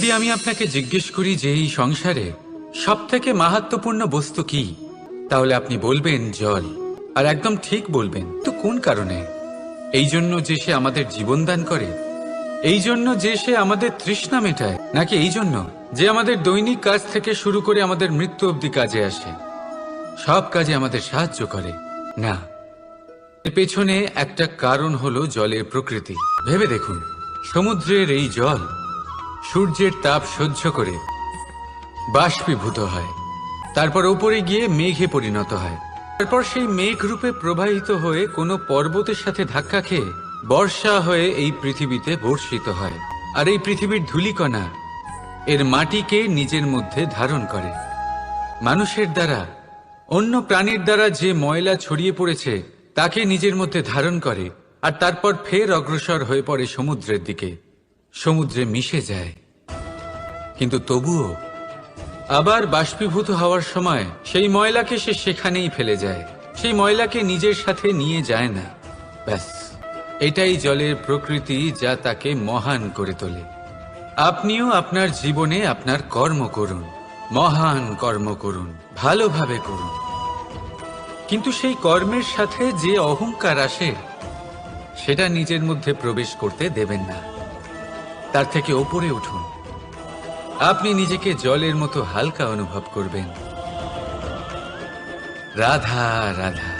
যদি আমি আপনাকে জিজ্ঞেস করি যে এই সংসারে সবথেকে মাহাত্ম্যপূর্ণ বস্তু কি, তাহলে আপনি বলবেন জল। আর একদম ঠিক বলবেন। তো কোন কারণে? এই জন্য যে সে আমাদের জীবন দান করে, এই জন্য যে সে আমাদের তৃষ্ণা মেটায়, নাকি এই জন্য যে আমাদের দৈনিক কাজ থেকে শুরু করে আমাদের মৃত্যু অবধি কাজে আসে, সব কাজে আমাদের সাহায্য করে? না, এর পেছনে একটা কারণ হলো জলের প্রকৃতি। ভেবে দেখুন, সমুদ্রের এই জল সূর্যের তাপ সহ্য করে বাষ্পীভূত হয়, তারপর উপরে গিয়ে মেঘে পরিণত হয়, তারপর সেই মেঘ রূপে প্রবাহিত হয়ে কোনো পর্বতের সাথে ধাক্কা খেয়ে বর্ষা হয়ে এই পৃথিবীতে বর্ষিত হয়। আর এই পৃথিবীর ধূলিকণা এর মাটিকে নিজের মধ্যে ধারণ করে। মানুষের দ্বারা, অন্য প্রাণীর দ্বারা যে ময়লা ছড়িয়ে পড়েছে তাকে নিজের মধ্যে ধারণ করে, আর তারপর ফের অগ্রসর হয়ে পড়ে সমুদ্রের দিকে, সমুদ্রে মিশে যায়। কিন্তু তবুও আবার বাষ্পীভূত হওয়ার সময় সেই ময়লাকে সে সেখানেই ফেলে যায়, সেই ময়লাকে নিজের সাথে নিয়ে যায় না। ব্যাস, এটাই জলের প্রকৃতি, যা তাকে মহান করে তোলে। আপনিও আপনার জীবনে আপনার কর্ম করুন, মহান কর্ম করুন, ভালোভাবে করুন, কিন্তু সেই কর্মের সাথে যে অহংকার আসে সেটা নিজের মধ্যে প্রবেশ করতে দেবেন না। তার থেকে ওপরে উঠুন। আপনি নিজেকে জলের মতো হালকা অনুভব করবেন। রাধা রাধা।